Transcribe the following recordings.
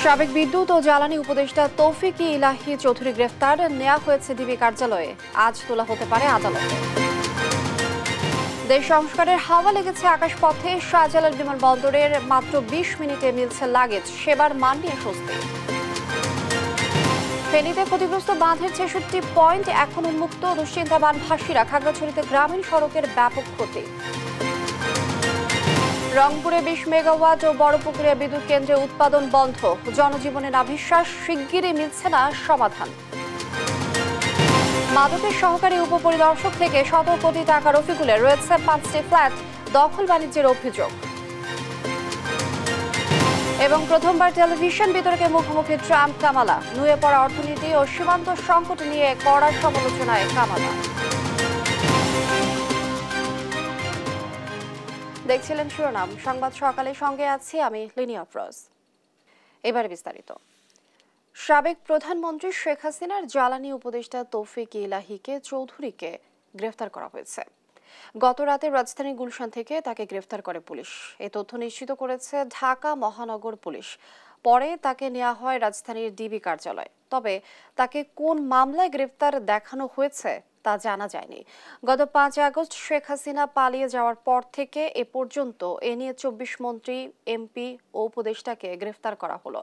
সাবেক বিদ্যুৎ ও জ্বালানি উপদেষ্টা তৌফিক ইলাহি চৌধুরী গ্রেফতার নেওয়া হয়েছে ডিবি কার্যালয়ে। আজ তোলা হতে পারে আদালতে। দেশ সংস্কারের হাওয়া লেগেছে আকাশপথে। শাহজালাল বিমানবন্দরের মাত্র ২০ মিনিটে মিলছে লাগেজ, সেবার মান নিয়ে স্বস্তি। ফেনীতে ক্ষতিগ্রস্ত বাঁধের ৬৬ পয়েন্ট এখন উন্মুক্ত। দুশ্চিন্তা বানভাসীরা। খাগড়াছড়িতে গ্রামীণ সড়কের ব্যাপক ক্ষতি। রংপুরে ২০ মেগাওয়াট ও বড়পুকুরে বিদ্যুৎ কেন্দ্রে উৎপাদন বন্ধ। জনজীবনে নাভিশ্বাস, শিগগিরই মিলছে না সমাধান। মাদকের সহকারী উপপরিদর্শক থেকে শত কোটি টাকা রফিকুলের। রয়েছে ৫টি ফ্ল্যাট, দখল বাণিজ্যের অভিযোগ। এবং প্রথমবার টেলিভিশন বিতর্কে মুখোমুখি ট্রাম্প কামালা। নুয়ে পড়া অর্থনীতি ও সীমান্ত সংকট নিয়ে কড়া সমালোচনায় কামালা। দেখছিলেন শিরোনাম সংবাদ সকালের সঙ্গে আছি আমি লিনি আফরোজ। এবারে বিস্তারিত। সাবেক প্রধানমন্ত্রী শেখ হাসিনার জ্বালানি উপদেষ্টা তৌফিক ইলাহিকে চৌধুরীকে গ্রেফতার করা হয়েছে। গত রাতে রাজধানীর গুলশান থেকে তাকে গ্রেফতার করে পুলিশ। এই তথ্য নিশ্চিত করেছে ঢাকা মহানগর পুলিশ। পরে তাকে নেওয়া হয় রাজধানীর ডিবি কার্যালয়। তবে তাকে কোন মামলায় গ্রেফতার দেখানো হয়েছে তা জানা যায়নি। গত ৫ আগস্ট শেখ হাসিনা পালিয়ে যাওয়ার পর থেকে এ পর্যন্ত এ নিয়ে ২৪ মন্ত্রী, এমপি ও উপদেষ্টাকে গ্রেফতার করা হলো।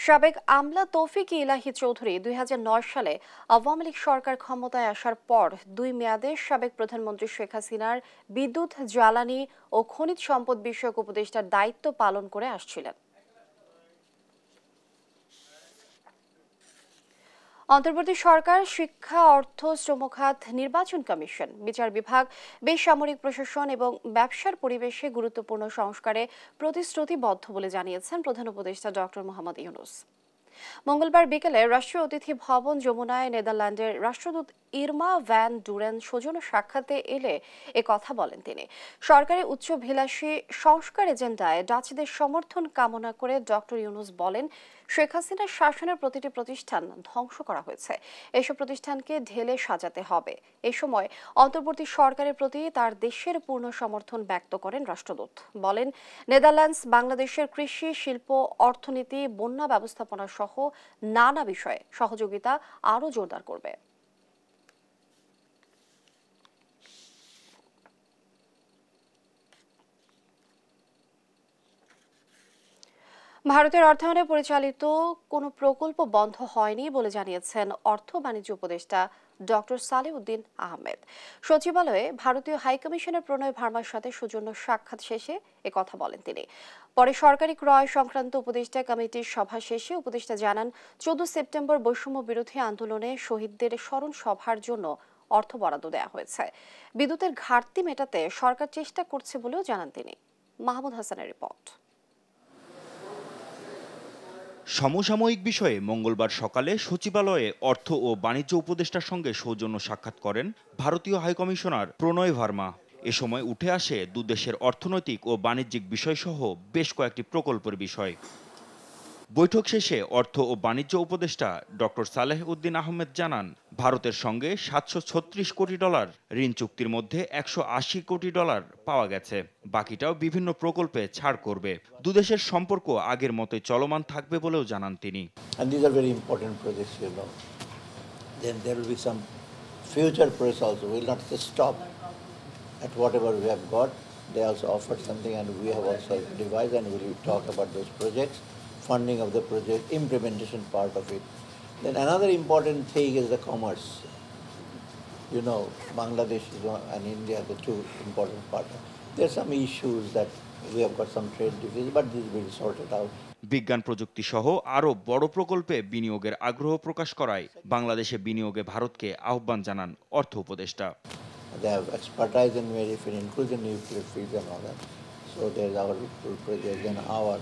সাবেক আমলা তৌফিক ইলাহি চৌধুরী ২০০৯ সালে আওয়ামী লীগ সরকার ক্ষমতায় আসার পর ২ মেয়াদে সাবেক প্রধানমন্ত্রী শেখ হাসিনার বিদ্যুৎ, জ্বালানি ও খনিজ সম্পদ বিষয়ক উপদেষ্টার দায়িত্ব পালন করে আসছিলেন। অন্তর্বর্তী সরকার, শিক্ষা, অর্থ, শ্রম খাত, নির্বাচন কমিশন, বিচার বিভাগ, বেসামরিক প্রশাসন এবং ব্যবসার পরিবেশে গুরুত্বপূর্ণ সংস্কারে প্রতিশ্রুতিবদ্ধ বলে জানিয়েছেন প্রধান উপদেষ্টা ডক্টর মোহাম্মদ ইউনূস। মঙ্গলবার বিকেলে রাষ্ট্রীয় অতিথি ভবন যমুনায় নেদারল্যান্ডের রাষ্ট্রদূত ইরমা ভ্যান ডুরেন সৌজন্য সাক্ষাতে এলে এ কথা বলেন তিনি। সরকারি উচ্চাভিলাষী সংস্কার এজেন্ডায় ডাচদের সমর্থন কামনা করে ডক্টর ইউনূস বলেন, শেখ হাসিনার শাসনের প্রতিটি প্রতিষ্ঠান ধ্বংস করা হয়েছে। এসব প্রতিষ্ঠানকে ঢেলে সাজাতে হবে। এ সময় অন্তর্বর্তী সরকারের প্রতি তার দেশের পূর্ণ সমর্থন ব্যক্ত করেন রাষ্ট্রদূত। বলেন, নেদারল্যান্ডস বাংলাদেশের কৃষি, শিল্প, অর্থনীতি, বন্যা ব্যবস্থাপনা সহ নানা বিষয়ে সহযোগিতা আরও জোরদার করবে। ভারতের অর্থায়নে পরিচালিত কোনো প্রকল্প বন্ধ হয়নি বলে জানিয়েছেন অর্থ বাণিজ্য উপদেষ্টা ডক্টর সালেউদ্দিন আহমেদ। সচিবালয়ে ভারতীয় হাইকমিশনের প্রণয় ভার্মার সাথে সৌজন্য সাক্ষাৎ শেষে একথা বলেন তিনি। পরে সরকারি ক্রয় সংক্রান্ত উপদেষ্টা কমিটির সভা শেষে উপদেষ্টা জানান, ১৪ সেপ্টেম্বর বৈষম্য বিরোধী আন্দোলনে শহীদদের স্মরণ সভার জন্য অর্থ বরাদ্দ দেওয়া হয়েছে। বিদ্যুতের ঘাটতি মেটাতে সরকার চেষ্টা করছে বলেও জানান তিনি। মাহমুদ হাসানের রিপোর্ট। সমসাময়িক বিষয়ে মঙ্গলবার সকালে সচিবালয়ে অর্থ ও বাণিজ্য উপদেষ্টার সঙ্গে সৌজন্য সাক্ষাৎ করেন ভারতীয় হাইকমিশনার প্রণয় ভার্মা। এ সময় উঠে আসে দুদেশের অর্থনৈতিক ও বাণিজ্যিক বিষয়সহ বেশ কয়েকটি প্রকল্পের বিষয়। বৈঠক শেষে অর্থ ও বাণিজ্য উপদেষ্টা ডক্টর সালেহউদ্দিন আহমেদ জানান, ভারতের সঙ্গে $৭৩৬ কোটি ঋণ চুক্তির মধ্যে $১৮০ কোটি পাওয়া গেছে। বাকিটাও বিভিন্ন প্রকল্পে ছাড় করবে। দুদেশের সম্পর্ক আগের মতোই চলমান থাকবে বলেও জানান তিনি। And these are very important projects, you know. Then there will be some future projects also. We will not just stop at whatever we have got. They also offered something and we have also devised, and we will talk about those projects, funding of the project, implementation part of it. Then another important thing is the commerce. You know, Bangladesh and India are the two important partners. There are some issues that we have got some trade deficit, but this will be sorted out. বিজ্ঞান প্রযুক্তি সহ আরও বড় প্রকল্পে বিনিয়োগের আগ্রহ প্রকাশ করায় বাংলাদেশে বিনিয়োগে ভারতকে আহ্বান জানান অর্থ উপদেষ্টা। They have expertise in various fields, including nuclear fields and all that. So there is our project and our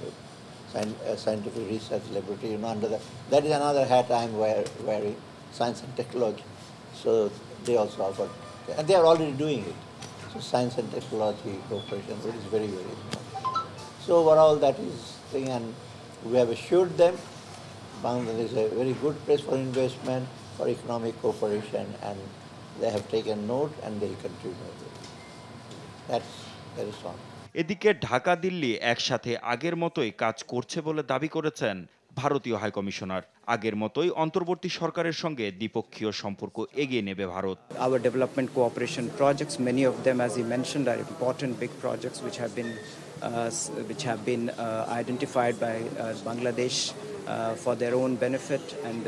scientific research laboratory, you know, under that is another hat I am wearing, science and technology. So they also offer, and they are already doing it. So science and technology cooperation, which is very, very important. So overall that is thing, and we have assured them Bangladesh is a very good place for investment, for economic cooperation, and they have taken note and they will continue. That is all. এদিকে ঢাকা দিল্লি একসাথে আগের মতোই কাজ করছে বলে দাবি করেছেন ভারতীয় হাইকমিশনার। আগের মতোই অন্তর্বর্তী সরকারের সঙ্গে দ্বিপক্ষীয় সম্পর্ক এগিয়ে নেবে Bharat. Our development cooperation projects, many of them, as you mentioned, are important big projects which have been identified by Bangladesh for their own benefit, and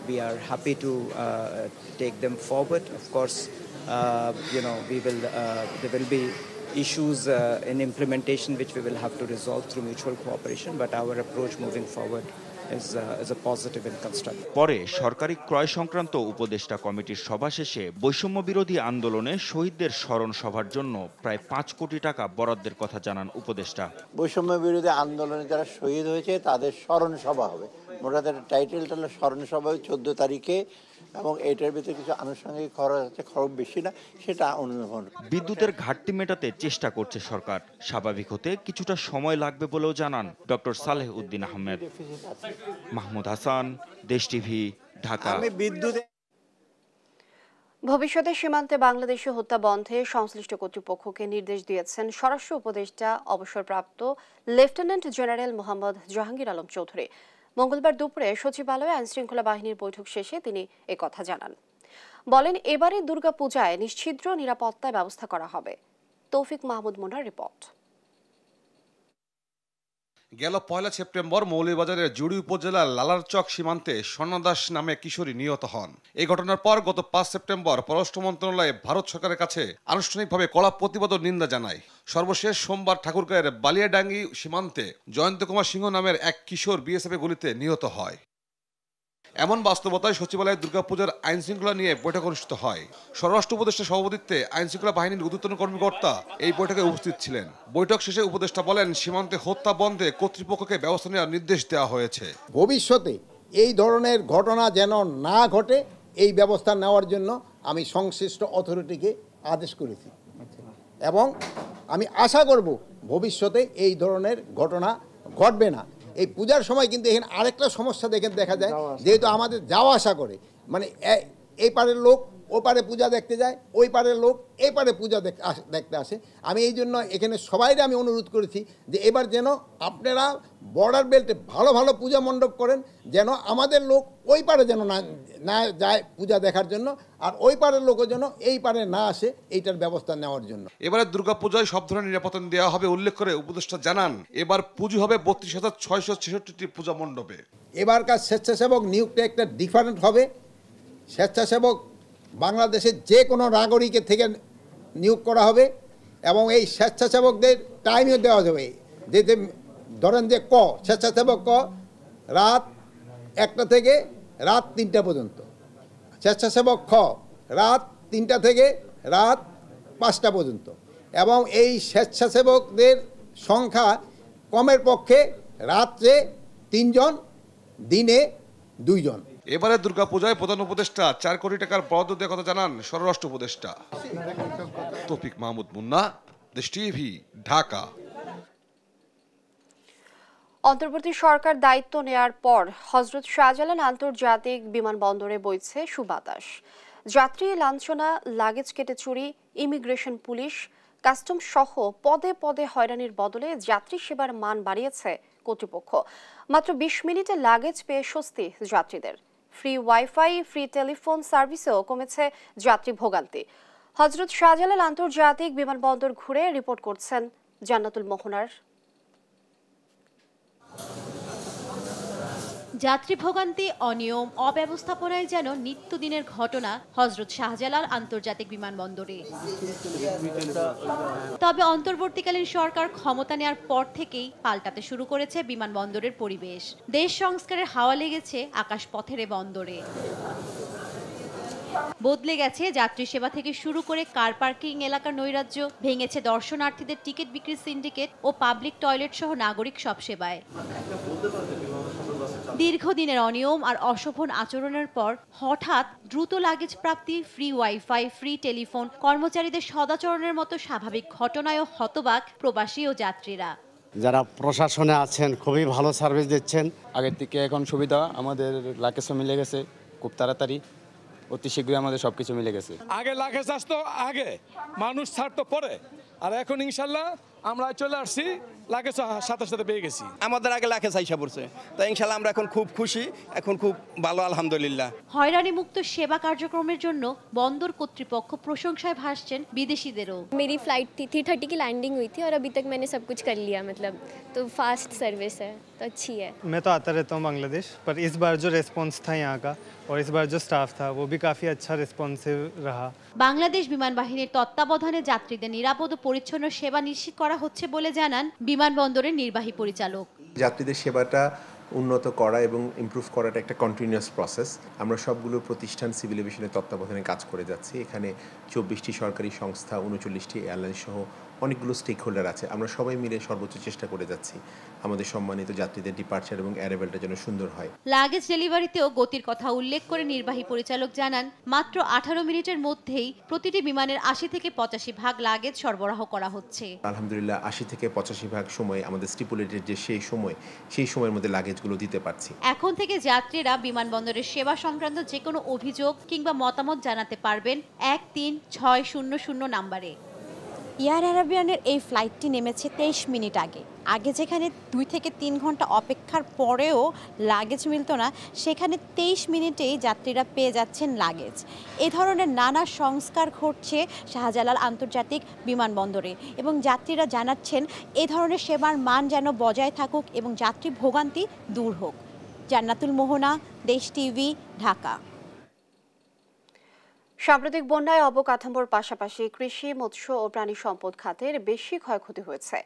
we are happy to take them forward. Of course, there will be issues in implementation which we will have to resolve through mutual cooperation, but our approach moving forward is a positive and constructive. পরে সরকারি ক্রয় সংক্রান্ত উপদেষ্টা কমিটির সভা শেষে বৈষম্য বিরোধী আন্দোলনে শহীদদের স্মরণ সভার জন্য প্রায় 5 কোটি টাকা বরাদ্দের কথা জানান উপদেষ্টা। বৈষম্য বিরোধী আন্দোলনে যারা শহীদ হয়েছে তাদের স্মরণ সভা হবে। মোটামুটি টাইটেলটা হলো স্মরণ সভা 14 তারিখে, এবং এটার ভিতরে কিছু আনুষঙ্গিক খরচ আছে, খরচ বেশি না, সেটা অনুধাবন। বিদ্যুতের ঘাটতি মেটাতে চেষ্টা করছে সরকার। স্বাভাবিক হতে কিছুটা সময় লাগবে বলেও জানান ডক্টর সালেহ উদ্দিন আহমেদ। মাহমুদ হাসান, দেশ টিভি, ঢাকা। ভবিষ্যতে সীমান্তে বাংলাদেশি হত্যা বন্ধে সংশ্লিষ্ট কর্তৃপক্ষকে নির্দেশ দিয়েছেন স্বরাষ্ট্র উপদেষ্টা অবসরপ্রাপ্ত লেফটেন্যান্ট জেনারেল মোহাম্মদ জাহাঙ্গীর আলম চৌধুরী। মঙ্গলবার দুপুরে সচিবালয়ে আইনশৃঙ্খলা বাহিনীর বৈঠক শেষে তিনি একথা জানান। বলেন, এবারে দুর্গাপূজায় নিশ্ছিদ্র নিরাপত্তার ব্যবস্থা করা হবে। তৌফিক মাহমুদ মুন্নার রিপোর্ট। গেল 1 সেপ্টেম্বর মৌলভীবাজারের জুড়ি উপজেলার লালারচক সীমান্তে স্বর্ণা দাস নামে কিশোরী নিহত হন। এই ঘটনার পর গত 5 সেপ্টেম্বর পররাষ্ট্র মন্ত্রণালয়ে ভারত সরকারের কাছে আনুষ্ঠানিকভাবে কড়া প্রতিবাদ ও নিন্দা জানায়। সর্বশেষ সোমবার ঠাকুরগাঁয়ের বালিয়াডাঙ্গি সীমান্তে জয়ন্ত কুমার সিংহ নামের এক কিশোর বিএসএফ গুলিতে নিহত হয়। এমন বাস্তবতায় সচিবালয়ে দুর্গাপূজার আইন শৃঙ্খলা নিয়ে বৈঠক অনুষ্ঠিত হয়। স্বরাষ্ট্র উপদেষ্টার সভাপতিত্বে আইন শৃঙ্খলা বাহিনীর ঊর্ধ্বতন কর্মকর্তা এই বৈঠকে উপস্থিত ছিলেন। বৈঠক শেষে উপদেষ্টা বলেন, সীমান্তে হত্যা বন্ধে কর্তৃপক্ষকে ব্যবস্থা নেওয়ার নির্দেশ দেওয়া হয়েছে। ভবিষ্যতে এই ধরনের ঘটনা যেন না ঘটে এই ব্যবস্থা নেওয়ার জন্য আমি সংশ্লিষ্ট অথরিটিকে আদেশ করেছি, এবং আমি আশা করব ভবিষ্যতে এই ধরনের ঘটনা ঘটবে না। এই পূজার সময় কিন্তু এখানে আরেকটা সমস্যা দেখা যায়, যেহেতু আমাদের যাওয়া আসা করে, মানে এই পারের লোক ও পারে পূজা দেখতে যায়, ওই পারের লোক এই পারে পূজা দেখতে আসে। আমি এই জন্য এখানে সবাইকে আমি অনুরোধ করেছি যে এবার যেন আপনারা বর্ডার বেল্টে ভালো ভালো পূজা মণ্ডপ করেন, যেন আমাদের লোক ওই পারে যেন না যায় পূজা দেখার জন্য, আর ওই পারের লোকও যেন এই পারে না আসে, এইটার ব্যবস্থা নেওয়ার জন্য। এবারে দুর্গাপূজায় সব ধরনের নিরাপত্তা দেওয়া হবে উল্লেখ করে উপদেষ্টা জানান, এবার পুজো হবে 32,666টি পূজা মণ্ডপে। এবারকার স্বেচ্ছাসেবক নিয়োগটা একটা ডিফারেন্ট হবে। স্বেচ্ছাসেবক বাংলাদেশের যে কোনো নাগরিকের থেকে নিয়োগ করা হবে, এবং এই স্বেচ্ছাসেবকদের টাইমও দেওয়া যাবে। যে ধরেন যে স্বেচ্ছাসেবক রাত 1টা থেকে রাত 3টা পর্যন্ত, স্বেচ্ছাসেবক রাত 3টা থেকে রাত 5টা পর্যন্ত, এবং এই স্বেচ্ছাসেবকদের সংখ্যা কমের পক্ষে রাত্রে 3 জন, দিনে 2 জন। এবারে দুর্গাপূজায় প্রধান উপদেষ্টা 4 কোটি টাকার বরাদ্দ দেওয়ার কথা জানান স্বরাষ্ট্র উপদেষ্টা। তৌফিক মাহমুদ মুন্না, দেশ টিভি, ঢাকা। অন্তর্বর্তী সরকার দায়িত্ব নেয়ার পর হযরত শাহজালাল আন্তর্জাতিক বিমানবন্দরে বইছে সুবাতাস। যাত্রী লাঞ্ছনা, লাগেজ কেটে চুরি, ইমিগ্রেশন পুলিশ, কাস্টম সহ পদে পদে হয়রানির বদলে যাত্রী সেবার মান বাড়িয়েছে কর্তৃপক্ষ। মাত্র 20 মিনিটে লাগেজ পেয়ে স্বস্তি যাত্রীদের। ফ্রি ওয়াইফাই, ফ্রি টেলিফোন সার্ভিসেও কমেছে যাত্রী ভোগান্তি। হযরত শাহজালাল আন্তর্জাতিক বিমানবন্দর ঘুরে রিপোর্ট করছেন জান্নাতুল মোহনার। যাত্রী ভোগান্তি, অনিয়ম, অব্যবস্থাপনায় যেন নিত্যদিনের ঘটনা হযরত শাহজালাল আন্তর্জাতিক বিমানবন্দরে। তবে অন্তর্বর্তীকালীন সরকার ক্ষমতা নেওয়ার পর থেকেই পাল্টাতে শুরু করেছে বিমানবন্দরের পরিবেশ। দেশ সংস্কারের হাওয়া লেগেছে আকাশপথের এ বন্দরে। বদলে গেছে যাত্রী সেবা থেকে শুরু করে কার পার্কিং এলাকার নৈরাজ্য, ভেঙেছে দর্শনার্থীদের টিকিট বিক্রির সিন্ডিকেট ও পাবলিক টয়লেট সহ নাগরিক সব সেবায়। দীর্ঘদিনের অনিয়ম আর অশোভন আচরণের পর হঠাৎ দ্রুত লাগেজ প্রাপ্তি, ফ্রি ওয়াইফাই, ফ্রি টেলিফোন, কর্মচারীদের সদাচরণের মতো স্বাভাবিক ঘটনায়ও হতবাক প্রবাসী ও যাত্রীরা। যারা প্রশাসনে আছেন খুবই ভালো সার্ভিস দিচ্ছেন। আগের থেকে এখন সুবিধা, আমাদের লাগেজও মিলে গেছে খুব তাড়াতাড়ি, অতি শীঘ্রই আমাদের সবকিছু মিলে গেছে। আগে লাগেজ আসতো, আগে মানুষ ছাড়তো পরে, আর এখন ইনশাল্লাহ আমরা চলে আসছি, লাগেজ সাথে সাথে পেয়ে গেছি। আমাদের আগে লাগেজ আইসা পড়ছে, তো ইনশাল্লাহ আমরা এখন খুব খুশি, এখন খুব ভালো আলহামদুলিল্লাহ। হয়রানি মুক্ত সেবা কার্যক্রমের জন্য বন্দর কর্তৃপক্ষ প্রশংসায় ভাসছেন বিদেশিদেরও। मेरी फ्लाइट थी 3:30 की लैंडिंग हुई थी और अभी तक मैंने सब कुछ कर लिया, मतलब तो फास्ट सर्विस है तो अच्छी है। मैं तो आता रहता हूँ बांग्लादेश, पर इस बार जो रिस्पॉन्स था यहाँ का और इस बार जो स्टाफ था वो भी काफ़ी अच्छा रिस्पॉन्सिव रहा। বাংলাদেশ বিমান বাহিনীর তত্ত্বাবধানে যাত্রীদের নিরাপদ ও পরিচ্ছন্ন সেবা নিশ্চিত করা হচ্ছে বলে জানান বিমানবন্দরের নির্বাহী পরিচালক। যাত্রীদের সেবাটা উন্নত করা এবং ইমপ্রুভ করাটা একটা কন্টিনিউয়াস প্রসেস। আমরা সবগুলো প্রতিষ্ঠান সিভিল এভিয়েশনের তত্ত্বাবধানে কাজ করে যাচ্ছি। এখানে 24টি সরকারি সংস্থা, 39টি এয়ারলাইন সহ অনেকগুলো স্টেক হোল্ডার আছে। আমরা সবাই মিলে সর্বোচ্চ চেষ্টা করে যাচ্ছি আমাদের সম্মানিত যাত্রীদের ডিপার্চার এবং অ্যারাইভালটা যেন সুন্দর হয়। লাগেজ ডেলিভারিতেও গতির কথা উল্লেখ করে নির্বাহী পরিচালক জানান, মাত্র 18 মিনিটের মধ্যেই প্রতিটি বিমানের 80 থেকে 85 ভাগ লাগেজ সরবরাহ করা হচ্ছে। আলহামদুলিল্লাহ 80 থেকে 85 ভাগ সময় আমাদের স্টিপুলেটেড যে সেই সময়ের মধ্যে লাগেজগুলো দিতে পারছি। এখন থেকে যাত্রীরা বিমানবন্দরের সেবা সংক্রান্ত যে কোনো অভিযোগ কিংবা মতামত জানাতে পারবেন 13600 নম্বরে। এয়ার অ্যারাবিয়ানের এই ফ্লাইটটি নেমেছে 23 মিনিট আগে যেখানে 2 থেকে 3 ঘন্টা অপেক্ষার পরেও লাগেজ মিলত না, সেখানে 23 মিনিটেই যাত্রীরা পেয়ে যাচ্ছেন লাগেজ। এ ধরনের নানা সংস্কার ঘটছে শাহজালাল আন্তর্জাতিক বিমানবন্দরে এবং যাত্রীরা জানাচ্ছেন এ ধরনের সেবার মান যেন বজায় থাকুক এবং যাত্রী ভোগান্তি দূর হোক। জান্নাতুল মোহনা, দেশ টিভি, ঢাকা। সাম্প্রতিক বন্যায় অবকাঠামোর পাশাপাশি কৃষি, মৎস্য ও প্রাণী সম্পদ খাতের বেশি ক্ষয়ক্ষতি হয়েছে।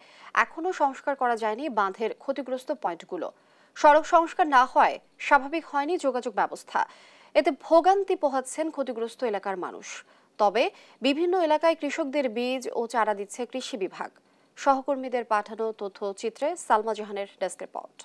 এখনও সংস্কার করা যায়নি বাঁধের ক্ষতিগ্রস্ত পয়েন্টগুলো। সড়ক সংস্কার না হয় স্বাভাবিক হয়নি যোগাযোগ ব্যবস্থা। এতে ভোগান্তি পোহাচ্ছেন ক্ষতিগ্রস্ত এলাকার মানুষ। তবে বিভিন্ন এলাকায় কৃষকদের বীজ ও চারা দিচ্ছে কৃষি বিভাগ। সহকর্মীদের পাঠানো তথ্যচিত্রে সালমা জাহানের ডেস্ক রিপোর্ট।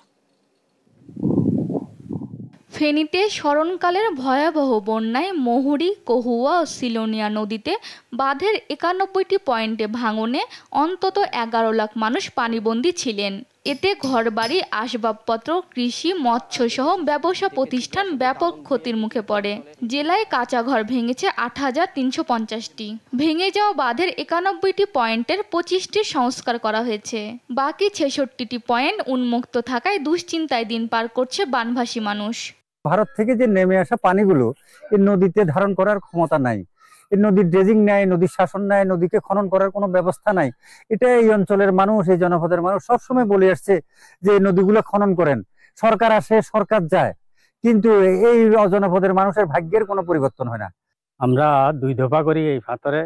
ফেনীতে স্মরণকালের ভয়াবহ বন্যায় মহুরী, কহুয়া ও সিলোনিয়া নদীতে বাঁধের 91টি পয়েন্টে ভাঙনে অন্তত 11 লাখ মানুষ পানিবন্দী ছিলেন। এতে ঘরবাড়ি, আসবাবপত্র, কৃষি, মৎস্যসহ ব্যবসা প্রতিষ্ঠান ব্যাপক ক্ষতির মুখে পড়ে। জেলায় কাঁচা ঘর ভেঙেছে 8350টি। ভেঙে যাওয়া বাঁধের 91টি পয়েন্টের 25টির সংস্কার করা হয়েছে। বাকি 66টি পয়েন্ট উন্মুক্ত থাকায় দুশ্চিন্তায় দিন পার করছে বানভাসী মানুষ। ভারত থেকে যে নেমে আসা পানিগুলো এই নদীতে ধারণ করার ক্ষমতা নাই, এই নদীর ড্রেজিং নাই, নদীর শাসন নাই, নদীকে খনন করার কোনো ব্যবস্থা নাই। এটা এই অঞ্চলের মানুষ, এই জনপদের মানুষ সবসময় বলে আসছে যে নদীগুলো খনন করেন। সরকার আসে, সরকার যায়, কিন্তু এই জনপদের মানুষের ভাগ্যের কোনো পরিবর্তন হয় না। আমরা 2 দফা করি এই পাথরে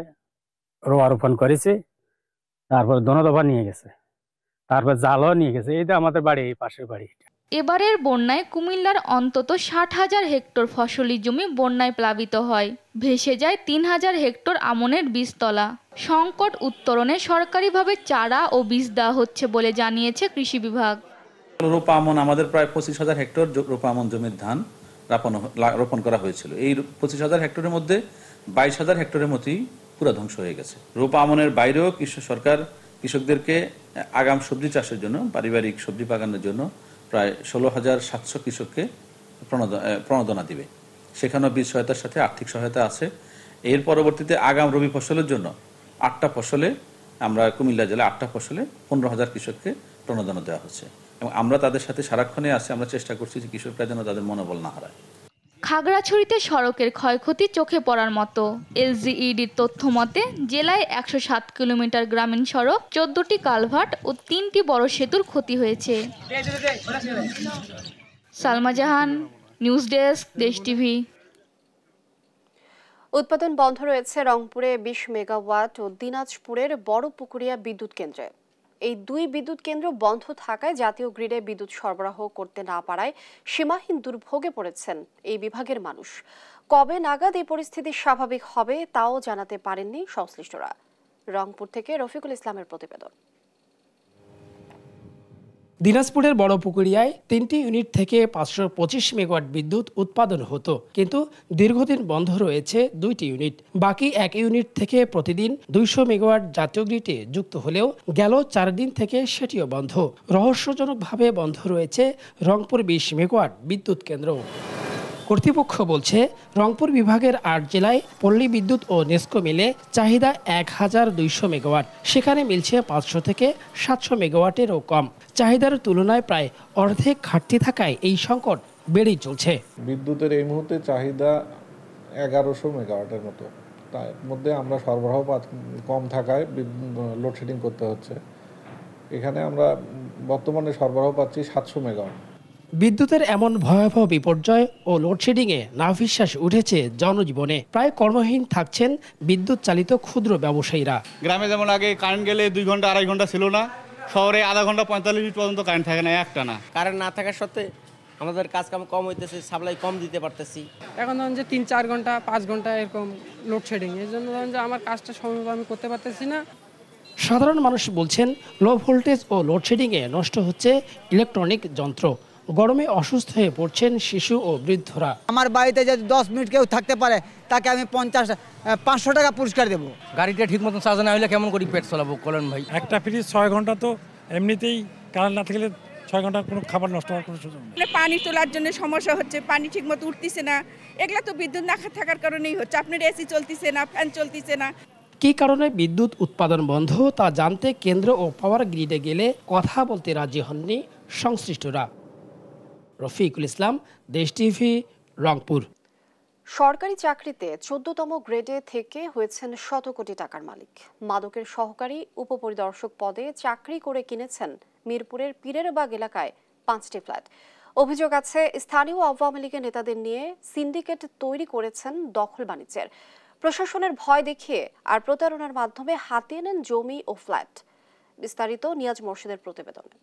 রোপণ করেছি, তারপর দফা নিয়ে গেছে, তারপর জালও নিয়ে গেছে। এইটা আমাদের বাড়ি, এই পাশের বাড়ি। এবারের বন্যায় কুমিল্লার অন্তত 60,000 হেক্টর ফসলি জমি বন্যায় প্লাবিত হয়। ভেসে যায় 3000 হেক্টর আমনের বীজতলা। সংকট উত্তরণে সরকারিভাবে চারা ও বীজ দেওয়া হচ্ছে বলে জানিয়েছে কৃষি বিভাগ। রোপা আমন আমাদের প্রায় 25,000 হেক্টর রোপা আমন জমির ধান রোপণ করা হয়েছিল। এই 25,000 হেক্টরের মধ্যে 22,000 হেক্টরের মতোই পুরো ধ্বংস হয়ে গেছে। রোপা আমনের বাইরেও সরকার কৃষকদেরকে আগাম সবজি চাষের জন্য, পারিবারিক সবজি বাগানের জন্য প্রায় 16,700 কৃষককে প্রণোদনা দিবে। সেখানেও বীজ সহায়তার সাথে আর্থিক সহায়তা আছে। এর পরবর্তীতে আগাম রবি ফসলের জন্য 8টা ফসলে, আমরা কুমিল্লা জেলায় 8টা ফসলে 15,000 কৃষককে প্রণোদনা দেওয়া হচ্ছে এবং আমরা তাদের সাথে সারাক্ষণে আছি। আমরা চেষ্টা করছি যে কৃষকরা যেন তাদের মনোবল না হারায়। খাগড়াছড়িতে সড়কের ক্ষয়ক্ষতি চোখে পড়ার মতো। এলজিইডির তথ্য মতে জেলায় 107 কিলোমিটার গ্রামীণ সড়ক, 14টি কালভার্ট ও 3টি বড় সেতুর ক্ষতি হয়েছে। সালমা জাহান, নিউজ ডেস্ক, দেশ টিভি। উৎপাদন বন্ধ রয়েছে রংপুরে 20 মেগাওয়াট ও দিনাজপুরের বড় পুকুরিয়া বিদ্যুৎ কেন্দ্রে। এই 2 বিদ্যুৎ কেন্দ্র বন্ধ থাকায় জাতীয় গ্রিডে বিদ্যুৎ সরবরাহ করতে না পারায় সীমাহীন দুর্ভোগে পড়েছেন এই বিভাগের মানুষ। কবে নাগাদ এই পরিস্থিতি স্বাভাবিক হবে তাও জানাতে পারেননি সংশ্লিষ্টরা। রংপুর থেকে রফিকুল ইসলামের প্রতিবেদন। দিনাজপুরের বড় পুকুরিয়ায় 3টি ইউনিট থেকে 525 মেগাওয়াট বিদ্যুৎ উৎপাদন হতো, কিন্তু দীর্ঘদিন বন্ধ রয়েছে 2টি ইউনিট। বাকি 1 ইউনিট থেকে প্রতিদিন 200 মেগাওয়াট জাতীয় গ্রিডে যুক্ত হলেও গেল 4 দিন থেকে সেটিও বন্ধ। রহস্যজনকভাবে বন্ধ রয়েছে রংপুর 20 মেগাওয়াট বিদ্যুৎ কেন্দ্র। কর্তৃপক্ষ বলছে রংপুর বিভাগের 8 জেলায় পল্লী বিদ্যুৎ ও নেসকো মিলে চাহিদা 1200 মেগাওয়াট, সেখানে মিলছে 500 থেকে 700 মেগাওয়াটেরও কম। চাহিদার তুলনায় প্রায় অর্ধেক ঘাটতি থাকায় এই সংকট বেড়েই চলছে। বিদ্যুতের এই মুহূর্তে চাহিদা 1100 মেগাওয়াটের মতো, তার মধ্যে আমরা সরবরাহ কম থাকায় লোডশেডিং করতে হচ্ছে। এখানে আমরা বর্তমানে সরবরাহ পাচ্ছি 700 মেগাওয়াট। বিদ্যুতের এমন ভয়াবহ বিপর্যয় ও লোডশেডিংয়ে নাভিশ্বাস উঠেছে জনজীবনে। প্রায় কর্মহীন থাকছেন বিদ্যুৎ চালিত ক্ষুদ্র ব্যবসায়ীরা। গ্রামে যেমন আগে কারেন্ট গেলে 2 ঘন্টা 2.5 ঘন্টা ছিল না, শহরে আধা ঘন্টা 45 মিনিট পর্যন্ত কারেন্ট থাকে না, একটা না। কারেন্ট না থাকার সত্ত্বে আমাদের কাজ কাম কম হইতেছে, সাপ্লাই কম দিতে পারতেছি। এখন ধরুন যে 3-4 ঘন্টা 5 ঘন্টা এরকম লোডশেডিং, এই জন্য ধরুন যে আমার কাজটা সময়মতো আমি করতে পারতেছি না। সাধারণ মানুষ বলছেন লো ভোল্টেজ ও লোডশেডিংয়ে নষ্ট হচ্ছে ইলেকট্রনিক যন্ত্র। গরমে অসুস্থ হয়ে পড়ছেন শিশু ও বৃদ্ধরা। আমার বাড়িতে যদি 10 মিনিট কেউ থাকতে পারে তাকে আমি 500 টাকা পুরস্কার দেবো। গাড়িটা ঠিক মতন চার্জ না হলে কেমন করে পেট চালাবো বলেন ভাই? একটা ফ্রিজ 6 ঘন্টা, তো এমনিতেই কারেন্ট না থাকলে 6 ঘন্টা কোনো খাবার নষ্ট হওয়ার কোনো সুযোগ নেই। পানি তোলার জন্য সমস্যা হচ্ছে, পানি ঠিকমতো উঠতেছে না। এগুলা তো বিদ্যুৎ না থাকার কারণেই হচ্ছে। আপনার এসি চলতেছে না, ফ্যান চলতেছে না। কী কারণে বিদ্যুৎ উৎপাদন বন্ধ তা জানতে কেন্দ্র ও পাওয়ার গ্রিডে গেলে কথা বলতে রাজি হননি সংশ্লিষ্টরা। রফিকুল ইসলাম, দেশ টিভি, রংপুর। সরকারি চাকরিতে 14তম গ্রেডে থেকে হয়েছেন শত কোটি টাকার মালিক। মাদকের সহকারী উপপরিদর্শক পদে চাকরি করে কিনেছেন মিরপুরের পীরেরবাগ এলাকায় 5টি ফ্ল্যাট। অভিযোগ আছে স্থানীয় আওয়ামী লীগের নেতাদের নিয়ে সিন্ডিকেট তৈরি করেছেন দখল বাণিজ্যের। প্রশাসনের ভয় দেখিয়ে আর প্রতারণার মাধ্যমে হাতিয়ে নেন জমি ও ফ্ল্যাট। বিস্তারিত নিয়াজ মোর্শেদের প্রতিবেদনে।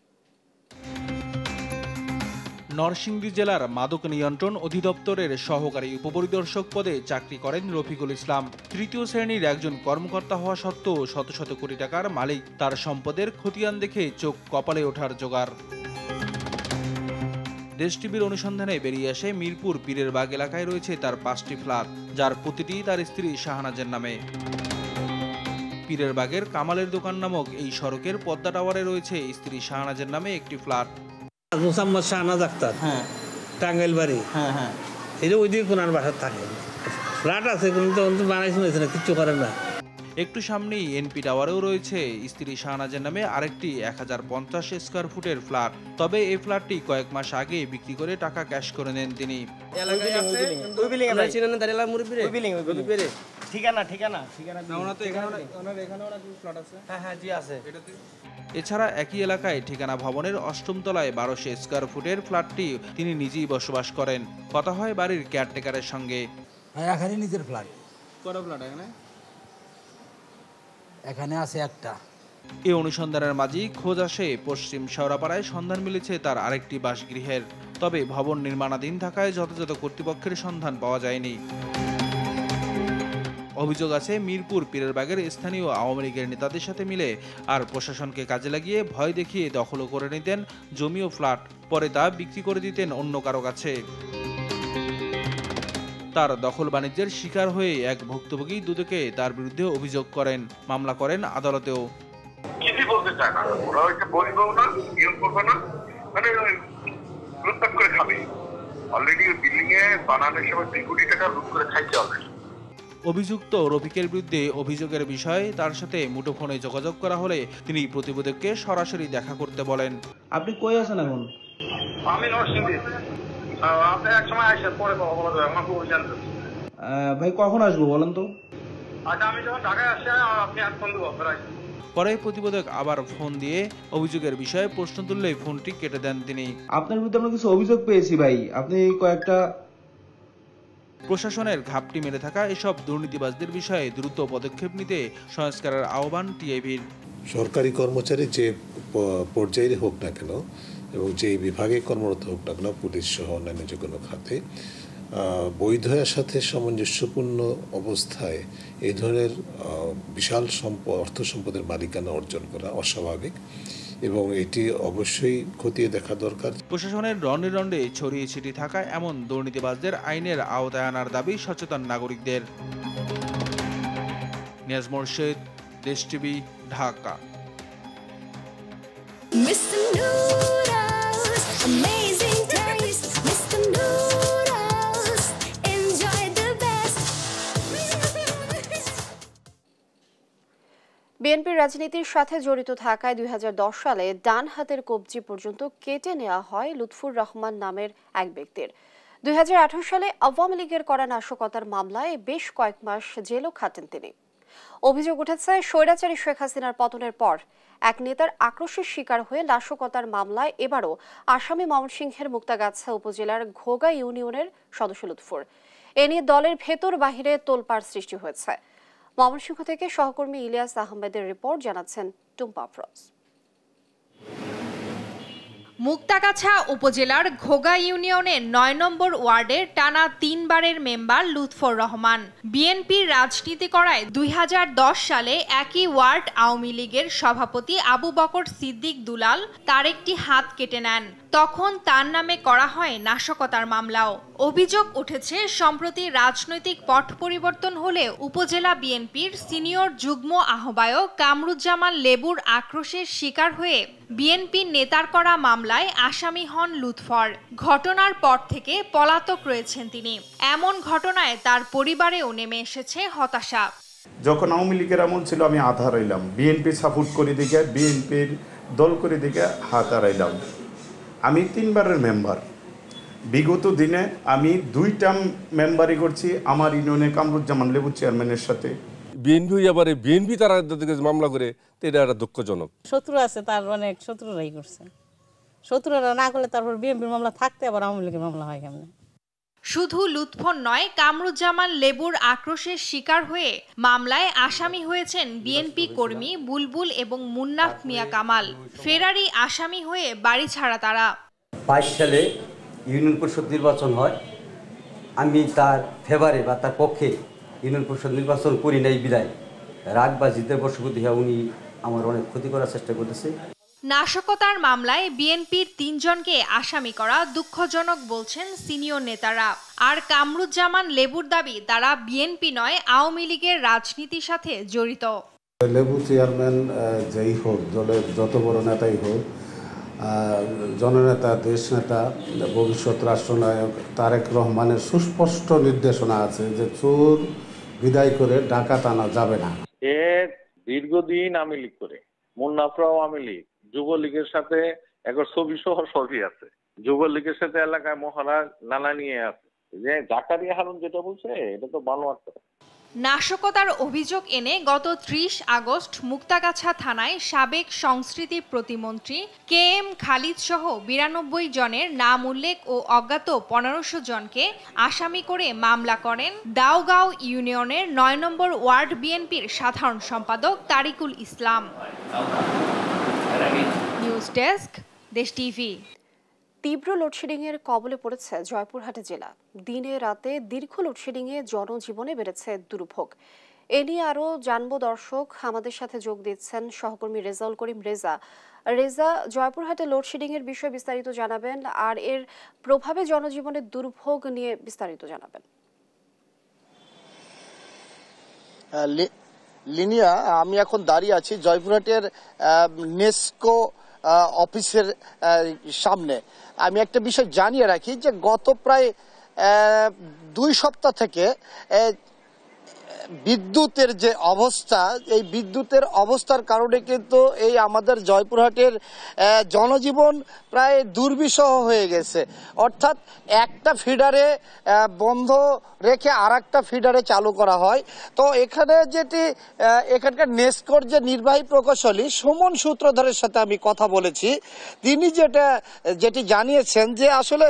নরসিংদী জেলার মাদক নিয়ন্ত্রণ অধিদপ্তরের সহকারী উপপরিদর্শক পদে চাকরি করেন রফিকুল ইসলাম। তৃতীয় শ্রেণীর একজন কর্মকর্তা হওয়া সত্ত্বেও শত শত কোটি টাকার মালিক। তার সম্পদের খতিয়ান দেখে চোখ কপালে ওঠার জোগাড়। দেশ টিভির অনুসন্ধানে বেরিয়ে আসে মিরপুর পীরেরবাগ এলাকায় রয়েছে তার 5টি ফ্ল্যাট, যার প্রতিটি তার স্ত্রী শাহনাজের নামে। পীরেরবাগের কামালের দোকান নামক এই সড়কের পদ্মা টাওয়ারে রয়েছে স্ত্রী শাহনাজের নামে একটি ফ্ল্যাট। মোসাম্মদ শাহনাজ আক্তার, টাঙ্গাইল বাড়ি। এই যে ওইদিকে কোনার বাসার থাকে ফ্ল্যাট আছে, কিন্তু বানাইছে না, কিচ্ছু করে না। একটু সামনেই এনপি টাওয়ারেও রয়েছে স্ত্রী শাহনাজের নামে আরেকটি 1050 স্কয়ার ফুটের ফ্ল্যাট। তবে এই ফ্ল্যাটটি কয়েক মাস আগে বিক্রি করে টাকা ক্যাশ করে নেন তিনি। এছাড়া একই এলাকায় ঠিকানা ভবনের 8ম তলায় 1200 স্কয়ার ফুটের ফ্ল্যাটটি তিনি নিজেই বসবাস করেন। কথা হয় বাড়ির কেয়ারটেকারের সঙ্গে। এখানে নিজের ফ্ল্যাট। কত ফ্ল্যাট এখানে? এখানে আছে একটা। এই অনুসন্ধানের মাঝেই খোঁজ আসে পশ্চিম শেওড়াপাড়ায় সন্ধান মিলেছে তার আরেকটি বাসগৃহের। তবে ভবন নির্মাণাধীন থাকায় যথাযথ কর্তৃপক্ষের সন্ধান পাওয়া যায়নি। অভিযোগ আছে মিরপুর পীরেরবাগের স্থানীয় আওয়ামী লীগের নেতাদের সাথে মিলে আর প্রশাসনকে কাজে লাগিয়ে ভয় দেখিয়ে দখলও করে নিতেন জমি ও ফ্ল্যাট, পরে তা বিক্রি করে দিতেন অন্য কারো কাছে। তার দখল বাণিজ্যের শিকার হয়ে এক ভুক্তভোগী দুদকে তার বিরুদ্ধে অভিযোগ করেন, মামলা করেন আদালতেও। কিছুই বলতে চায় না, ওরা হচ্ছে বলবেও না, নিয়ম করবে না, মানে লুটপাট করে খাবে। অলরেডি বিল্ডিং এ বানানোর সময় 2 কোটি টাকা লুট করে খাইছে অলরেডি। অভিযুক্ত রফিকের বিরুদ্ধে অভিযোগের বিষয়ে তার সাথে মুঠোফোনে যোগাযোগ করা হলে তিনি প্রতিবেদককে সরাসরি দেখা করতে বলেন। আপনি কই আছেন এখন? আমি নরসিংদী। আপনি এক সময় আসেন, পরে কথা বলা যাবে, আমার খুব জানতে। ভাই কখন আসবো বলেন তো? আচ্ছা, আমি যখন ঢাকায় আসি আপনি আর ফোন দেবো। পরে প্রতিবেদক আবার ফোন দিয়ে অভিযোগের বিষয়ে প্রশ্ন তুললেই ফোনটি কেটে দেন তিনি। আপনার বিরুদ্ধে আমরা কিছু অভিযোগ পেয়েছি ভাই, আপনি কয়েকটা। প্রশাসনের ঘাপটি মেরে থাকা এসব দুর্নীতিবাজদের বিষয়ে দ্রুত পদক্ষেপ নিতে সংস্কারের আহ্বান টিআইবির। সরকারি কর্মচারী যে পর্যায়ে হোক না কেন এবং যে বিভাগে কর্মরত হোক না কেন, পুলিশ সহ অন্যান্য যে কোনো খাতে, বৈধতার সাথে সামঞ্জস্যপূর্ণ অবস্থায় এই ধরনের বিশাল অর্থ সম্পদের মালিকানা অর্জন করা অস্বাভাবিক এবং এটি অবশ্যই খতিয়ে দেখা দরকার। প্রশাসনের রন্ডে রন্ডে ছড়িয়ে ছিটিয়ে থাকা এমন দুর্নীতিবাজদের আইনের আওতায় আনার দাবি সচেতন নাগরিকদের। নিয়াজ মোর্শেদ, দেশ TV, Dhaka. Amazing taste, Mr. Noodles. বিএনপির রাজনীতির সাথে জড়িত থাকায় 2010 সালে ডান হাতের কবজি পর্যন্ত কেটে নেওয়া হয় লুৎফুর রহমান নামের এক ব্যক্তির। 2018 সালে আওয়ামী লীগের করা নাশকতার মামলায় বেশ কয়েক মাস জেলও খাটেন তিনি। অভিযোগ উঠেছে স্বৈরাচারী শেখ হাসিনার পতনের পর এক নেতার আক্রোশের শিকার হয়ে নাশকতার মামলায় এবারও আসামি ময়মনসিংহের মুক্তাগাছা উপজেলার ঘোগা ইউনিয়নের সদস্য লুৎফুর। এ নিয়ে দলের ভেতর বাহিরে তোলপাড় সৃষ্টি হয়েছে। ময়মনসিংহ থেকে সহকর্মী ইলিয়াস আহমেদের রিপোর্ট, জানাচ্ছেন টুম্পা আফরোজ। মুক্তাগাছা উপজেলার ঘোগা ইউনিয়নের 9 নম্বর ওয়ার্ডের টানা 3 বারের মেম্বার লুৎফর রহমান বিএনপির রাজনীতি করায় 2010 সালে একই ওয়ার্ড আওয়ামী লীগের সভাপতি আবু বকর সিদ্দিক দুলাল তার একটি হাত কেটে নেন। তখন তার নামে করা হয় নাশকতার মামলাও। অভিযোগ উঠেছে সম্প্রতি রাজনৈতিক পট পরিবর্তন হলে উপজেলা বিএনপির সিনিয়র যুগ্ম আহ্বায়ক কামরুজ্জামান লেবুর আক্রোশের শিকার হয়ে বিএনপির নেতার করা মামলায় আসামি হন লুৎফর। ঘটনার পর থেকে পলাতক রয়েছেন তিনি। এমন ঘটনায় তার পরিবারেও নেমে এসেছে হতাশা। যখন আওয়ামী লীগের আমল ছিল আমি আধা রইলাম, বিএনপি সাপোর্ট করে দিকে, বিএনপির দল করে দিকে হাত হারাইলাম। আমি 3 বারের মেম্বার। বিগত দিনে আমি 2 টার্ম মেম্বারই করছি আমার ইউনিয়নে কামরুজ্জামান লেবু চেয়ারম্যানের সাথে। বিএনপি আবার বিএনপি তারা মামলা করে, এটা একটা দুঃখজনক। শত্রু আছে, তার অনেক শত্রুরাই করছে। শত্রুরা না করলে তারপর বিএনপির মামলা থাকতে আবার আওয়ামী লীগের মামলা হয় কেমন? শুধু লুৎফর নয়, কামরুজ্জামান লেবুর আক্রোশের শিকার হয়ে মামলায় আসামি হয়েছেন বিএনপি কর্মী বুলবুল এবং মুন্নাফ মিয়া কামাল। ফেরারি আসামি হয়ে বাড়ি ছাড়া তারা। 22 সালে ইউনিয়ন পরিষদ নির্বাচন হয়, আমি তার ফেভারে বা তার পক্ষে ইউনিয়ন পরিষদ নির্বাচন করি নাই বিদায় রাগ বা জিদের বশবর্তী হয়ে উনি আমার অনেক ক্ষতি করার চেষ্টা করতেছে। নাশকতার মামলায় বিএনপির 3 জনকে আসামি করা দুঃখজনক বলছেন সিনিয়র নেতারা। আর কামরুজ্জামান লেবুর দাবি তারা বিএনপি নয় আওয়ামী লীগের রাজনীতির সাথে জড়িত। লেবু চেয়ারম্যান যেই হোক, দলের যত বড় নেতাই হোক, জননেতা, দেশ নেতা, ভবিষ্যৎ রাষ্ট্রনায়ক তারেক রহমানের সুস্পষ্ট নির্দেশনা আছে যে চোর বিদায় করে ডাকাত আনা যাবে না। দীর্ঘদিন আওয়ামী লীগ করে, মুন্নাফরাও আওয়ামী লীগ, যুবলীগের সাথে একবার ছবি সহ সবই আছে। যুবলীগের সাথে এলাকায় মহারা নানা নিয়ে আছে। যে জাকারিয়া হারুন যেটা বলছে এটা তো ভালো একটা। নাশকতার অভিযোগ এনে গত 30 আগস্ট মুক্তাগাছা থানায় সাবেক সংস্কৃতি প্রতিমন্ত্রী KM খালিদ সহ 92 জনের নাম উল্লেখ ও অজ্ঞাত 1500 জনকে আসামি করে মামলা করেন দাউগাঁও ইউনিয়নের 9 নম্বর ওয়ার্ড বিএনপির সাধারণ সম্পাদক তারিকুল ইসলাম। নিউজ ডেস্ক, দেশ টিভি। তীব্র লোডশেডিংয়ের কবলে পড়েছে জয়পুরহাট জেলা। দিনে রাতে দীর্ঘ লোডশেডিংয়ে জনজীবনে বেড়েছে দুর্ভোগ। এ নিয়ে আরও জানবো দর্শক। আমাদের সাথে যোগ দিচ্ছেন সহকর্মী রেজাউল করিম রেজা। রেজা, জয়পুরহাটে লোডশেডিংয়ের বিষয়ে বিস্তারিত জানাবেন, আর এর প্রভাবে জনজীবনের দুর্ভোগ নিয়ে বিস্তারিত জানাবেন। লিনিয়া, আমি এখন দাঁড়িয়ে আছি জয়পুরহাটের নেস্কো অফিসের সামনে। আমি একটা বিষয় জানিয়ে রাখি যে গত প্রায় 2 সপ্তাহ থেকে বিদ্যুতের যে অবস্থা, এই বিদ্যুতের অবস্থার কারণে কিন্তু এই আমাদের জয়পুরহাটের জনজীবন প্রায় দুর্বিষহ হয়ে গেছে। অর্থাৎ একটা ফিডারে বন্ধ রেখে আরেকটা ফিডারে চালু করা হয়। তো এখানে এখানকার নেস্কোর যে নির্বাহী প্রকৌশলী সুমন সূত্রধরের সাথে আমি কথা বলেছি। তিনি যেটি জানিয়েছেন যে আসলে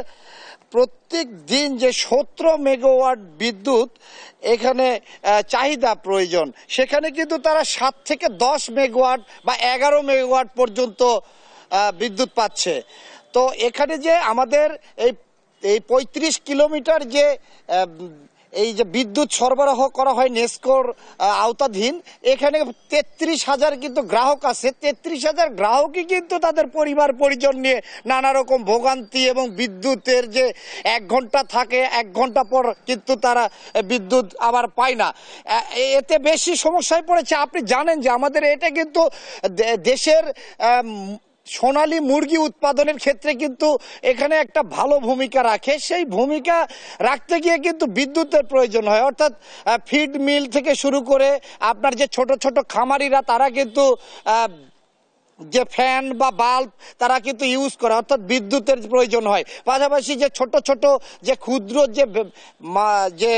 প্রত্যেক দিন যে 17 মেগাওয়াট বিদ্যুৎ এখানে চাহিদা প্রয়োজন, সেখানে কিন্তু তারা 7 থেকে 10 মেগাওয়াট বা 11 মেগাওয়াট পর্যন্ত বিদ্যুৎ পাচ্ছে। তো এখানে যে আমাদের এই 35 কিলোমিটার যে এই যে বিদ্যুৎ সরবরাহ করা হয় নেস্কোর আওতাধীন, এখানে 33,000 কিন্তু গ্রাহক আছে। 33,000 গ্রাহকই কিন্তু তাদের পরিবার পরিজন নিয়ে নানা রকম ভোগান্তি এবং বিদ্যুতের যে 1 ঘন্টা থাকে 1 ঘন্টা পর কিন্তু তারা বিদ্যুৎ আবার পায় না। এতে বেশি সমস্যায় পড়েছে। আপনি জানেন যে আমাদের এটা কিন্তু দেশের সোনালী মুরগি উৎপাদনের ক্ষেত্রে কিন্তু এখানে একটা ভালো ভূমিকা রাখে। সেই ভূমিকা রাখতে গিয়ে কিন্তু বিদ্যুতের প্রয়োজন হয়, অর্থাৎ ফিড মিল থেকে শুরু করে আপনার যে ছোট ছোট খামারিরা তারা কিন্তু যে ফ্যান বা বাল্ব তারা কিন্তু ইউজ করে, অর্থাৎ বিদ্যুতের প্রয়োজন হয়। পাশাপাশি যে ছোট ছোট যে ক্ষুদ্র যে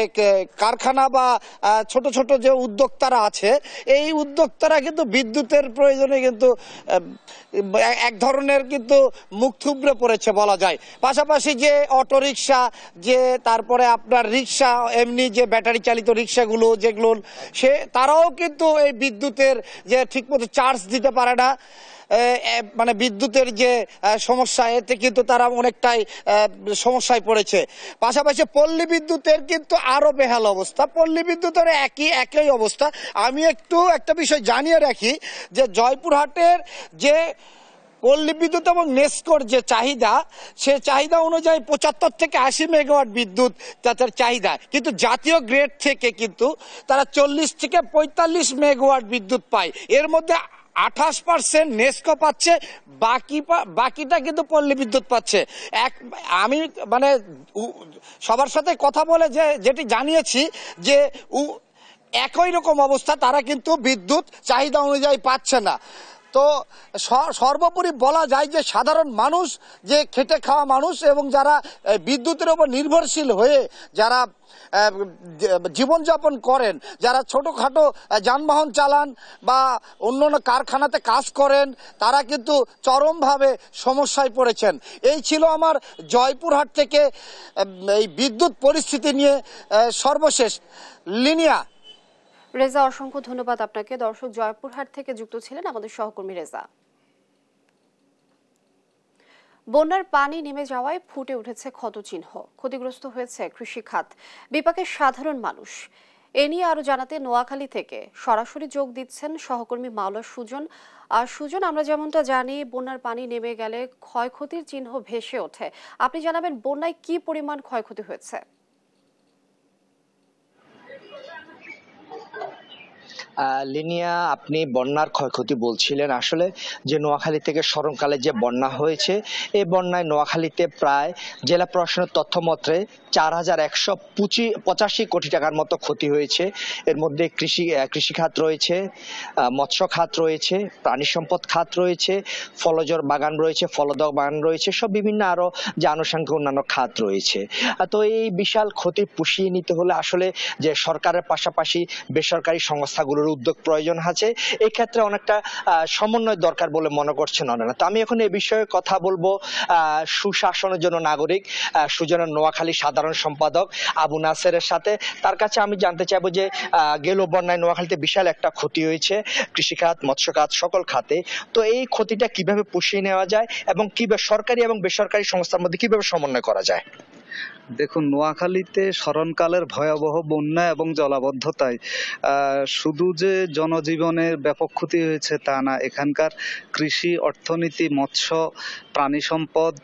কারখানা বা ছোট ছোট যে উদ্যোক্তারা আছে, এই উদ্যোক্তারা কিন্তু বিদ্যুতের প্রয়োজনে কিন্তু এক ধরনের কিন্তু মুখ থুবড়ে পড়েছে বলা যায়। পাশাপাশি যে অটোরিকশা, যে তারপরে আপনার রিক্সা, এমনি যে ব্যাটারি চালিত রিক্সাগুলো যেগুলো, তারাও কিন্তু এই বিদ্যুতের যে ঠিকমতো চার্জ দিতে পারে না, মানে বিদ্যুতের যে সমস্যা, এতে কিন্তু তারা অনেকটাই সমস্যায় পড়েছে। পাশাপাশি পল্লী বিদ্যুতের কিন্তু আরো বেহাল অবস্থা, পল্লী বিদ্যুতের একই অবস্থা। আমি একটা বিষয় জানিয়ে রাখি যে জয়পুরহাটের যে পল্লী বিদ্যুৎ এবং নেসকোর যে চাহিদা, সে চাহিদা অনুযায়ী 75 থেকে 80 মেগাওয়াট বিদ্যুৎ তাদের চাহিদা, কিন্তু জাতীয় গ্রেড থেকে কিন্তু তারা 40 থেকে 45 মেগাওয়াট বিদ্যুৎ পায়। এর মধ্যে 28% নেসকো পাচ্ছে, বাকিটা কিন্তু পল্লী বিদ্যুৎ পাচ্ছে। আমি মানে সবার সাথে কথা বলে যেটি জানিয়েছি যে একই রকম অবস্থা, তারা কিন্তু বিদ্যুৎ চাহিদা অনুযায়ী পাচ্ছে না। তো সর্বোপরি বলা যায় যে সাধারণ মানুষ, যে খেটে খাওয়া মানুষ এবং যারা বিদ্যুতের উপর নির্ভরশীল হয়ে যারা জীবনযাপন করেন, যারা ছোটোখাটো যানবাহন চালান বা অন্যান্য কারখানাতে কাজ করেন, তারা কিন্তু চরমভাবে সমস্যায় পড়েছেন। এই ছিল আমার জয়পুরহাট থেকে এই বিদ্যুৎ পরিস্থিতি নিয়ে সর্বশেষ। লিনিয়া। রেজা, অসংখ্য ধন্যবাদ আপনাকে। দর্শক, জয়পুরহাট থেকে যুক্ত ছিলেন আমাদের সহকর্মী রেজা। বন্যার পানি নেমে যাওয়ায় ফুটে উঠেছে ক্ষতচিহ্ন, ক্ষতিগ্রস্ত হয়েছে কৃষিখাত, বিপাকে সাধারণ মানুষ। এ নিয়ে আরো জানাতে নোয়াখালী থেকে সরাসরি যোগ দিচ্ছেন সহকর্মী মাওলা সুজন। সুজন, আমরা যেমনটা জানি, বন্যার পানি নেমে গেলে ক্ষয়ক্ষতির চিহ্ন ভেসে ওঠে। আপনি জানাবেন বন্যায় কি পরিমাণ ক্ষয়ক্ষতি হয়েছে? লিনিয়া, আপনি বন্যার ক্ষয়ক্ষতি বলছিলেন। আসলে যে নোয়াখালী থেকে স্মরণকালে যে বন্যা হয়েছে, এই বন্যায় নোয়াখালীতে প্রায় জেলা প্রশাসনের তথ্য মতে 4185 কোটি টাকার মতো ক্ষতি হয়েছে। এর মধ্যে কৃষি খাত রয়েছে, মৎস্য খাত রয়েছে, প্রাণী সম্পদ খাত রয়েছে, ফলজর বাগান রয়েছে, ফলদক বাগান রয়েছে, সব বিভিন্ন আরো যে আনুষঙ্গিক অন্যান্য খাত রয়েছে। তো এই বিশাল ক্ষতি পুষিয়ে নিতে হলে আসলে যে সরকারের পাশাপাশি বেসরকারি সংস্থাগুলোর উদ্যোগ প্রয়োজন আছে। এই ক্ষেত্রে অনেকটা সমন্বয় দরকার বলে মনে করছেন অনেকে। তো আমি এখন এই বিষয়ে কথা বলবো সুশাসনের জন্য নাগরিক সুজনের নোয়াখালী সাধারণ সম্পাদক আবু নাসেরের সাথে। তার কাছে আমি জানতে চাইবো যে গেল বন্যায় নোয়াখালীতে বিশাল একটা ক্ষতি হয়েছে, কৃষিখাত, মৎস্য খাত, সকল খাতে। তো এই ক্ষতিটা কিভাবে পুষিয়ে নেওয়া যায় এবং কিভাবে সরকারি এবং বেসরকারি সংস্থার মধ্যে কিভাবে সমন্বয় করা যায়? দেখুন, নোয়াখালীতে স্মরণকালের ভয়াবহ বন্যা এবং জলাবদ্ধতায় শুধু যে জনজীবনের ব্যাপক ক্ষতি হয়েছে তা না, এখানকার কৃষি, অর্থনীতি, মৎস্য, প্রাণী সম্পদ,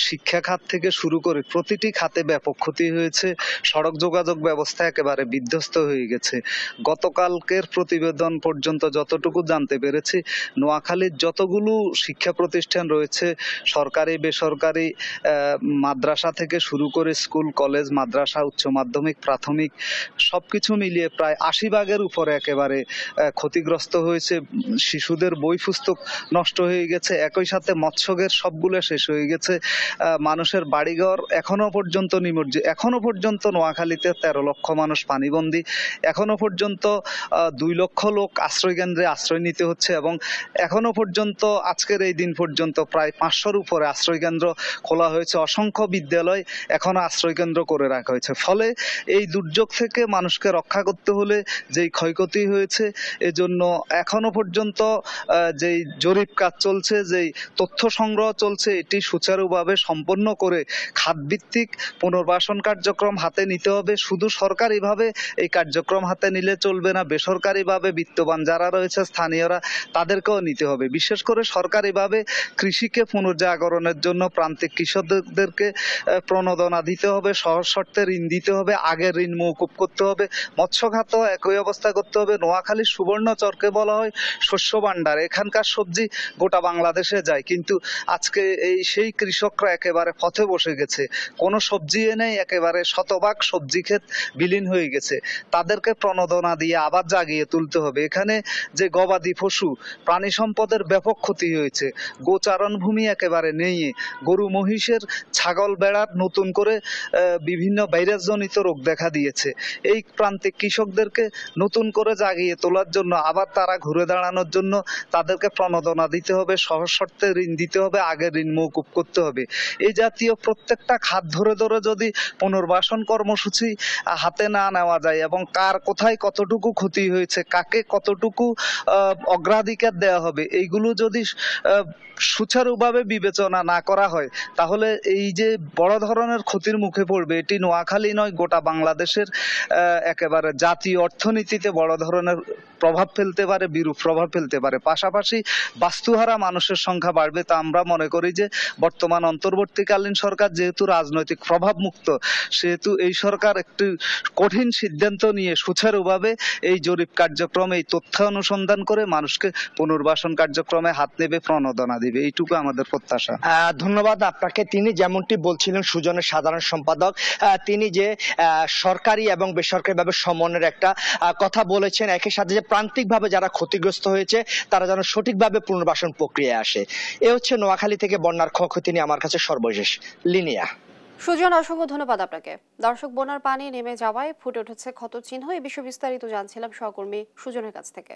শিক্ষা খাত থেকে শুরু করে প্রতিটি খাতে ব্যাপক ক্ষতি হয়েছে। সড়ক যোগাযোগ ব্যবস্থা একেবারে বিধ্বস্ত হয়ে গেছে। গতকালকের প্রতিবেদন পর্যন্ত যতটুকু জানতে পেরেছি, নোয়াখালীর যতগুলো শিক্ষা প্রতিষ্ঠান রয়েছে, সরকারি বেসরকারি, মাদ্রাসা থেকে শুরু করে স্কুল, কলেজ, মাদ্রাসা, উচ্চ মাধ্যমিক, প্রাথমিক, সবকিছু মিলিয়ে প্রায় 80% উপরে একেবারে ক্ষতিগ্রস্ত হয়েছে। শিশুদের বই পুস্তক নষ্ট হয়ে গেছে, একই সাথে মৎস্যের সবগুলো শেষ হয়ে গেছে। মানুষের বাড়িঘর এখনো পর্যন্ত নিমজ্জিত। এখনো পর্যন্ত নোয়াখালীতে 13 লক্ষ মানুষ পানিবন্দী। এখনো পর্যন্ত 2 লক্ষ লোক আশ্রয় কেন্দ্রে আশ্রয় নিতে হচ্ছে এবং এখনো পর্যন্ত আজকের এই দিন পর্যন্ত প্রায় 500-র উপরে আশ্রয় কেন্দ্র খোলা হয়েছে। অসংখ্য বিদ্যালয় এখনো আশ্রয় কেন্দ্র করে রাখা হয়েছে। ফলে এই দুর্যোগ থেকে মানুষকে রক্ষা করতে হলে যেই ক্ষয়ক্ষতি হয়েছে, এজন্য এখনো পর্যন্ত যেই জরিপ কাজ চলছে, যেই তথ্য সংগ্রহ চলছে, এটি সুচারুভাবে সম্পন্ন করে খাতভিত্তিক পুনর্বাসন কার্যক্রম হাতে নিতে হবে। শুধু সরকারিভাবে এই কার্যক্রম হাতে নিলে চলবে না, বেসরকারিভাবে বিত্তবান যারা রয়েছে স্থানীয়রা, তাদেরকেও নিতে হবে। বিশেষ করে সরকারিভাবে কৃষিকে পুনর্জাগরণের জন্য প্রান্তিক কৃষকদেরকে প্রণোদনা দিতে হবে, সহজ শর্তে ঋণ দিতে হবে, আগের ঋণ মওকুফ করতে হবে। মৎস্য খাত একই অবস্থা করতে হবে। নোয়াখালীর সুবর্ণচরকে বলা হয় শস্য ভাণ্ডার, এখানকার সবজি গোটা বাংলাদেশে যায়, কিন্তু আজকে সেই কৃষকরা একেবারে পথে বসে গেছে, কোনো সবজি নেই, একেবারে শতভাগ সবজি ক্ষেত বিলীন হয়ে গেছে। তাদেরকে প্রণোদনা দিয়ে আবার জাগিয়ে তুলতে হবে। এখানে যে গবাদি পশু প্রাণী সম্পদের ব্যাপক ক্ষতি হয়েছে, গোচারণ ভূমি একেবারে নেই, গরু মহিষের ছাগল বেড়ার নতুন করে বিভিন্ন ভাইরাসজনিত রোগ দেখা দিয়েছে। এই প্রান্তিক কৃষকদেরকে নতুন করে জাগিয়ে তোলার জন্য, আবার তারা ঘুরে দাঁড়ানোর জন্য তাদেরকে প্রণোদনা দিতে হবে, সহজ শর্তে ঋণ দিতে হবে, আগের ঋণ মওকুফ করতে হবে। এই জাতীয় প্রত্যেকটা খাত ধরে ধরে যদি পুনর্বাসন কর্মসূচি হাতে না নেওয়া যায় এবং কার কোথায় কতটুকু ক্ষতি হয়েছে, কাকে কতটুকু অগ্রাধিকার দেওয়া হবে, এইগুলো যদি সুচারুভাবে বিবেচনা না করা হয়, তাহলে এই যে বড় ধরনের ক্ষতির মুখে পড়বে, এটি নোয়াখালী নয়, গোটা বাংলাদেশের একেবারে জাতীয় অর্থনীতিতে বড় ধরনের প্রভাব ফেলতে পারে, বিরূপ প্রভাব ফেলতে পারে। পাশাপাশি বাস্তুহারা মানুষের সংখ্যা বাড়বে। তা আমরা মনে করি যে বর্তমান অন্তর্বর্তীকালীন সরকার যেহেতু রাজনৈতিক প্রভাব মুক্ত, সেহেতু এই সরকার একটি কঠিন সিদ্ধান্ত নিয়ে সুচারুভাবে এই জরিপ কার্যক্রমে এই তথ্য অনুসন্ধান করে মানুষকে পুনর্বাসন কার্যক্রমে হাত নেবে, প্রণোদনা দিবে, এইটুকু আমাদের প্রত্যাশা। ধন্যবাদ আপনাকে। তিনি যেমনটি বলছিলেন, সুজনের সাধারণ সম্পাদক, তিনি যে সরকারি এবং বেসরকারিভাবে সমন্বয়ের একটা কথা বলেছেন, একই সাথে যে প্রান্তিকভাবে যারা ক্ষতিগ্রস্ত হয়েছে তারা যেন সঠিকভাবে পুনর্বাসন প্রক্রিয়ায় আসে। এ হচ্ছে নোয়াখালী থেকে বন্যার ক্ষয়ক্ষতি নিয়ে আমার কাছে সর্বশেষ। লিনিয়া। সুজন, অসংখ্য ধন্যবাদ আপনাকে। দর্শক, বন্যার পানি নেমে যাওয়ায় ফুটে উঠেছে ক্ষত চিহ্ন। এই বিষয়ে বিস্তারিত জানছিলাম সহকর্মী সুজনের কাছ থেকে।